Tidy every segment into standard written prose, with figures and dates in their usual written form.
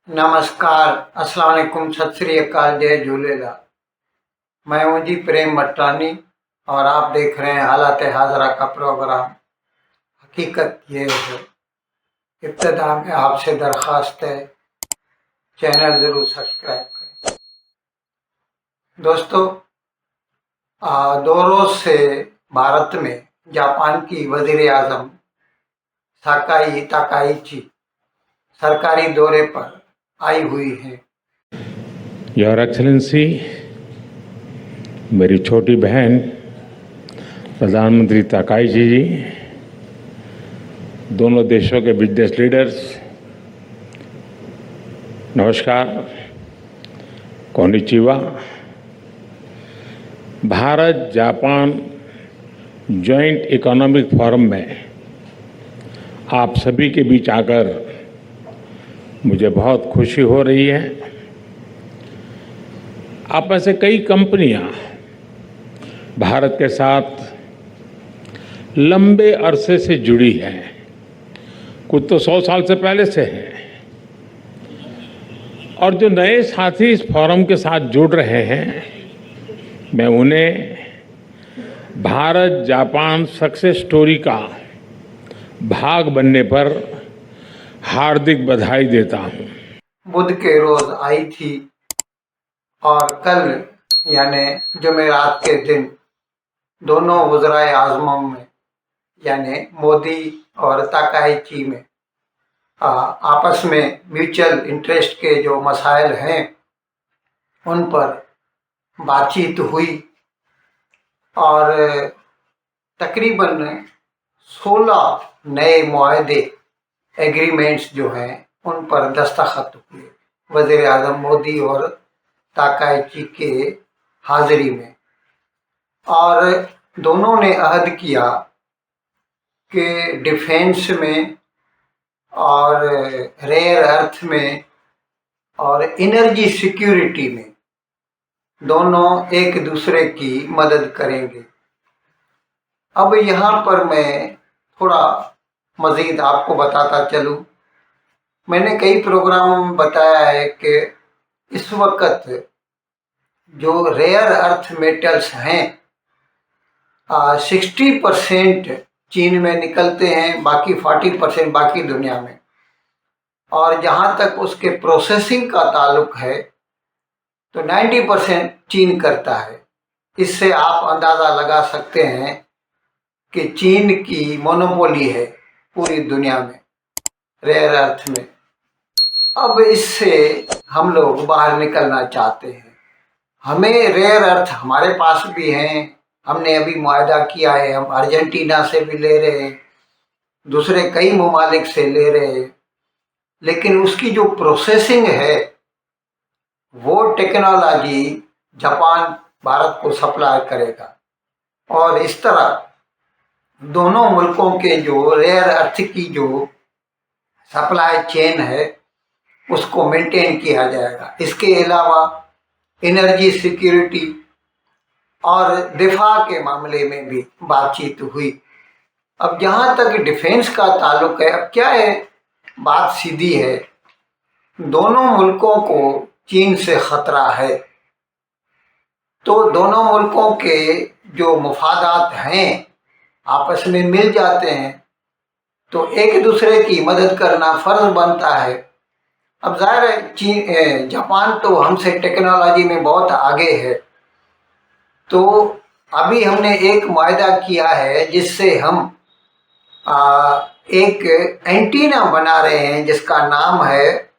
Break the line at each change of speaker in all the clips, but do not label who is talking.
नमस्कार, अस्सलाम वालेकुम, सत श्री अकाल, जय झूलेलाल। मैं हूं जी प्रेम मटरानी और आप देख रहे हैं हालात हाजरा का प्रोग्राम। हकीकत ये है, इब्तिदा में आपसे दरख्वास्त है, चैनल ज़रूर सब्सक्राइब करें। दोस्तों, 2 रोज़ से भारत में जापान की वज़ीर आज़म साकाई ताकाइची सरकारी दौरे पर आई हुई हैं।
योर एक्सेलेंसी, मेरी छोटी बहन प्रधानमंत्री ताकाइची जी, दोनों देशों के बिजनेस लीडर्स, नमस्कार, konnichiwa. Bharat Japan joint economic forum में आप सभी के बीच आकर मुझे बहुत खुशी हो रही है। आप में से कई कंपनियां भारत के साथ लंबे अरसे से जुड़ी हैं, कुछ तो 100 साल से पहले से हैं, और जो नए साथी इस फोरम के साथ जुड़ रहे हैं, मैं उन्हें भारत जापान सक्सेस स्टोरी का भाग बनने पर हार्दिक बधाई देता हूं।
बुध के रोज आई थी और कल यानी जुमेरात के दिन दोनों वज़राए आज़मों में यानी मोदी और ताकाइची में आपस में म्यूचुअल इंटरेस्ट के जो मसाइल हैं उन पर बातचीत हुई और तकरीबन 16 नए मुआहदे एग्रीमेंट्स जो हैं उन पर दस्तखत हुए वज़ीर आज़म मोदी और ताकाइची के हाजिरी में। और दोनों ने अहद किया कि डिफेंस में और रेयर अर्थ में और एनर्जी सिक्योरिटी में दोनों एक दूसरे की मदद करेंगे। अब यहाँ पर मैं थोड़ा मज़ीद आपको बताता चलूँ। मैंने कई प्रोग्रामों में बताया है कि इस वक्त जो रेयर अर्थ मेटल्स हैं 60% चीन में निकलते हैं, बाकी 40% बाकी दुनिया में। और जहाँ तक उसके प्रोसेसिंग का ताल्लुक है तो 90% चीन करता है। इससे आप अंदाज़ा लगा सकते हैं कि चीन की मोनोपोली है पूरी दुनिया में रेयर अर्थ में। अब इससे हम लोग बाहर निकलना चाहते हैं। हमें रेयर अर्थ हमारे पास भी हैं, हमने अभी मुआहदा किया है, हम अर्जेंटीना से भी ले रहे हैं, दूसरे कई ममालिक से ले रहे हैं, लेकिन उसकी जो प्रोसेसिंग है वो टेक्नोलॉजी जापान भारत को सप्लाई करेगा। और इस तरह दोनों मुल्कों के जो रेयर अर्थ की जो सप्लाई चेन है उसको मेंटेन किया जाएगा। इसके अलावा एनर्जी सिक्योरिटी और दिफा के मामले में भी बातचीत हुई। अब जहाँ तक डिफेंस का ताल्लुक है, अब क्या है, बात सीधी है, दोनों मुल्कों को चीन से खतरा है, तो दोनों मुल्कों के जो मुफादात हैं आपस में मिल जाते हैं तो एक दूसरे की मदद करना फ़र्ज बनता है। अब ज़ाहिर है जापान तो हमसे टेक्नोलॉजी में बहुत आगे है, तो अभी हमने एक मुआहदा किया है जिससे हम एक एंटीना बना रहे हैं जिसका नाम है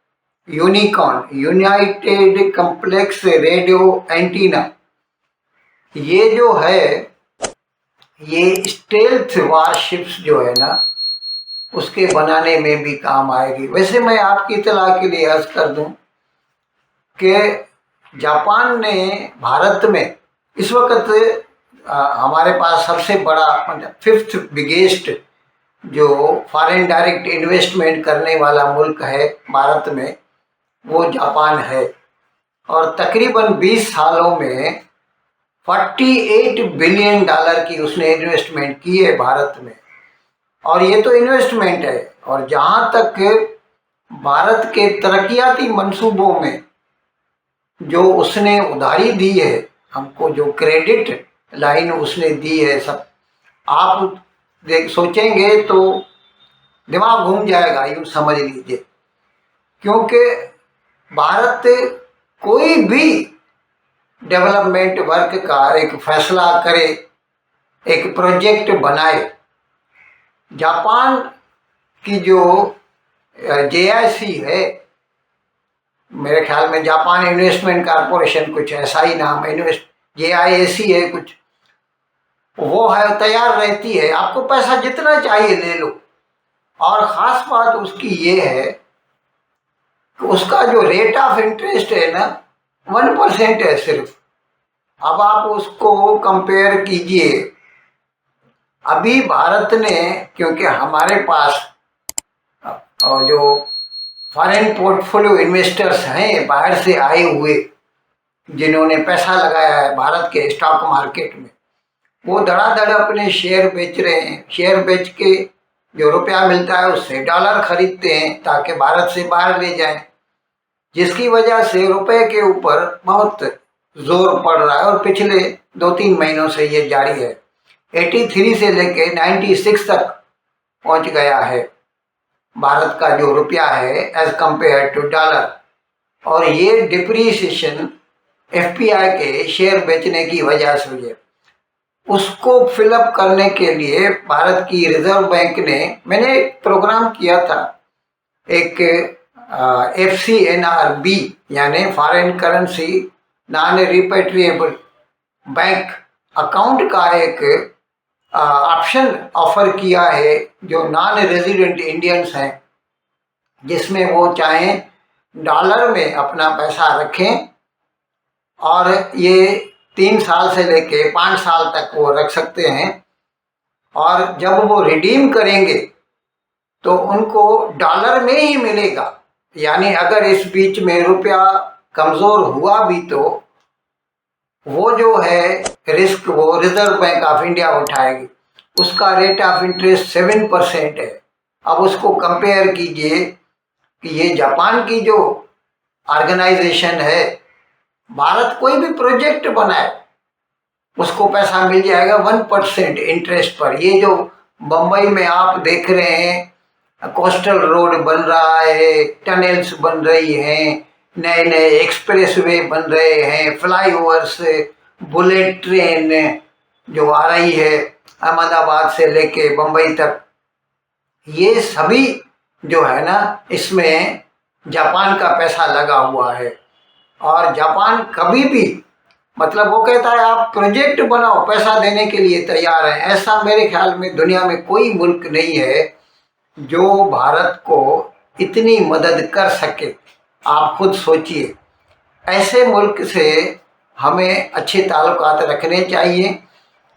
unicorn, United complex radio antenna. ये जो है ये स्टेल्थ वारशिप्स जो है ना उसके बनाने में भी काम आएगी। वैसे मैं आपकी इत्तला के लिए अर्ज कर दूं कि जापान ने भारत में इस वक्त हमारे पास सबसे बड़ा मतलब 5th बिगेस्ट जो फॉरेन डायरेक्ट इन्वेस्टमेंट करने वाला मुल्क है भारत में, वो जापान है। और तकरीबन 20 सालों में $48 बिलियन की उसने इन्वेस्टमेंट की है भारत में। और ये तो इन्वेस्टमेंट है। और जहाँ तक भारत के तरक्याती मंसूबों में जो उसने उधारी दी है, हमको जो क्रेडिट लाइन उसने दी है, सब आप देख सोचेंगे तो दिमाग घूम जाएगा, यूँ समझ लीजिए। क्योंकि भारत कोई भी डेवलपमेंट वर्क का एक फैसला करे, एक प्रोजेक्ट बनाए, जापान की जो JIC है, मेरे ख्याल में जापान इन्वेस्टमेंट कारपोरेशन कुछ ऐसा ही नाम है, JIAC है कुछ, वो है तैयार रहती है, आपको पैसा जितना चाहिए ले लो। और ख़ास बात उसकी ये है कि उसका जो रेट ऑफ इंटरेस्ट है ना 1% है सिर्फ। अब आप उसको कंपेयर कीजिए, अभी भारत ने, क्योंकि हमारे पास जो फॉरेन पोर्टफोलियो इन्वेस्टर्स हैं बाहर से आए हुए, जिन्होंने पैसा लगाया है भारत के स्टॉक मार्केट में, वो धड़ाधड़ अपने शेयर बेच रहे हैं। शेयर बेच के जो रुपया मिलता है उससे डॉलर खरीदते हैं ताकि भारत से बाहर ले जाएं, जिसकी वजह से रुपए के ऊपर बहुत जोर पड़ रहा है और पिछले 2-3 महीनों से ये जारी है। 83 से लेके 96 तक पहुंच गया है भारत का जो रुपया है एज कंपेयर टू डॉलर। और ये डिप्रीसिएशन FPI के शेयर बेचने की वजह से हुई है। उसको फिलअप करने के लिए भारत की रिजर्व बैंक ने, मैंने एक प्रोग्राम किया था, एक FCNRB यानी foreign currency non repatriable bank account का एक ऑप्शन ऑफर किया है जो नॉन रेजिडेंट इंडियंस हैं, जिसमें वो चाहें डॉलर में अपना पैसा रखें और ये 3 साल से लेके 5 साल तक वो रख सकते हैं। और जब वो रिडीम करेंगे तो उनको डॉलर में ही मिलेगा, यानी अगर इस बीच में रुपया कमज़ोर हुआ भी तो वो जो है रिस्क वो रिजर्व बैंक ऑफ इंडिया उठाएगी। उसका रेट ऑफ इंटरेस्ट 7% है। अब उसको कंपेयर कीजिए कि ये जापान की जो ऑर्गेनाइजेशन है, भारत कोई भी प्रोजेक्ट बनाए उसको पैसा मिल जाएगा 1% इंटरेस्ट पर। ये जो बम्बई में आप देख रहे हैं कोस्टल रोड बन रहा है, टनल्स बन रही हैं, नए नए एक्सप्रेसवे बन रहे हैं, फ्लाईओवर्स, बुलेट ट्रेन जो आ रही है अहमदाबाद से लेके बम्बई तक, ये सभी जो है ना इसमें जापान का पैसा लगा हुआ है। और जापान कभी भी, मतलब वो कहता है आप प्रोजेक्ट बनाओ, पैसा देने के लिए तैयार है। ऐसा मेरे ख्याल में दुनिया में कोई मुल्क नहीं है जो भारत को इतनी मदद कर सके। आप खुद सोचिए, ऐसे मुल्क से हमें अच्छे ताल्लुकात रखने चाहिए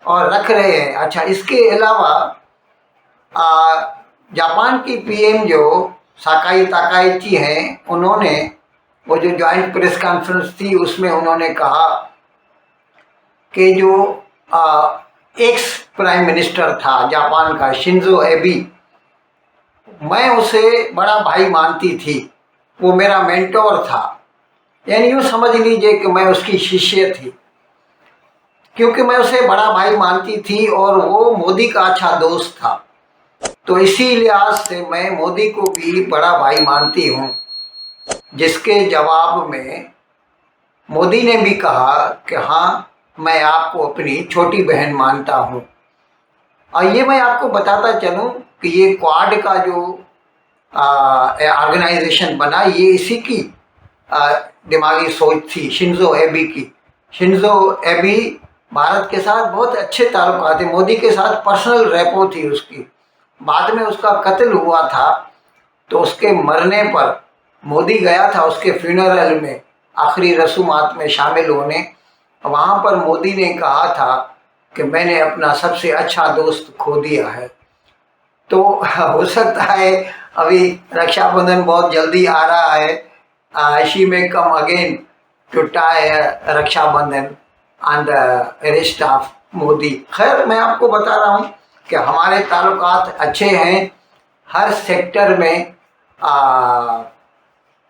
और रख रहे हैं। अच्छा, इसके अलावा जापान की PM जो साकाई ताकाइची हैं, उन्होंने वो जो जॉइंट प्रेस कॉन्फ्रेंस थी उसमें उन्होंने कहा कि जो एक्स प्राइम मिनिस्टर था जापान का शिंजो एबी, मैं उसे बड़ा भाई मानती थी, वो मेरा मेंटोर था, यानी यूँ समझ लीजिए कि मैं उसकी शिष्य थी, क्योंकि मैं उसे बड़ा भाई मानती थी और वो मोदी का अच्छा दोस्त था। तो इसी लिहाज से मैं मोदी को भी बड़ा भाई मानती हूँ, जिसके जवाब में मोदी ने भी कहा कि हाँ मैं आपको अपनी छोटी बहन मानता हूँ। और ये मैं आपको बताता चलूँ कि ये क्वाड का जो ऑर्गेनाइजेशन बना, ये इसी की दिमागी सोच थी शिंजो एबी की। शिंजो एबी भारत के साथ बहुत अच्छे ताल्लुकात थे, मोदी के साथ पर्सनल रेपो थी उसकी। बाद में उसका कत्ल हुआ था तो उसके मरने पर मोदी गया था उसके फ्यूनरल में, आखिरी रसूमात में शामिल होने। वहाँ पर मोदी ने कहा था कि मैंने अपना सबसे अच्छा दोस्त खो दिया है। तो हो सकता है अभी रक्षाबंधन बहुत जल्दी आ रहा है, she may come again to tie Rakshabandhan on the arrest of Modi. खैर, मैं आपको बता रहा हूँ कि हमारे ताल्लुकात अच्छे हैं हर सेक्टर में,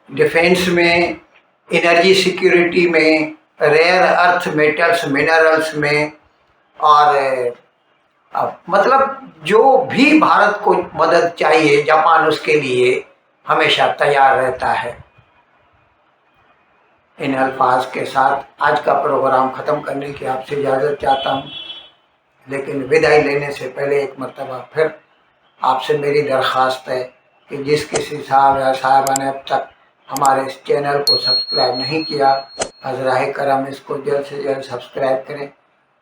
डिफेंस में, एनर्जी सिक्योरिटी में, रेयर अर्थ मेटल्स मिनरल्स में, और मतलब जो भी भारत को मदद चाहिए जापान उसके लिए हमेशा तैयार रहता है। इन अल्फाज के साथ आज का प्रोग्राम ख़त्म करने की आपसे इजाज़त चाहता हूँ, लेकिन विदाई लेने से पहले एक मरतबा फिर आपसे मेरी दरख्वास्त है कि जिस किसी साहब या साहबा ने अब तक हमारे इस चैनल को सब्सक्राइब नहीं किया, हज़राए करम इसको जल्द से जल्द सब्सक्राइब करें,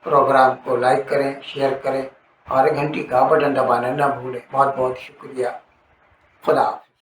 प्रोग्राम को लाइक करें, शेयर करें और घंटी का बटन दबाना न भूलें। बहुत बहुत शुक्रिया। खुदा हाफ़िज़।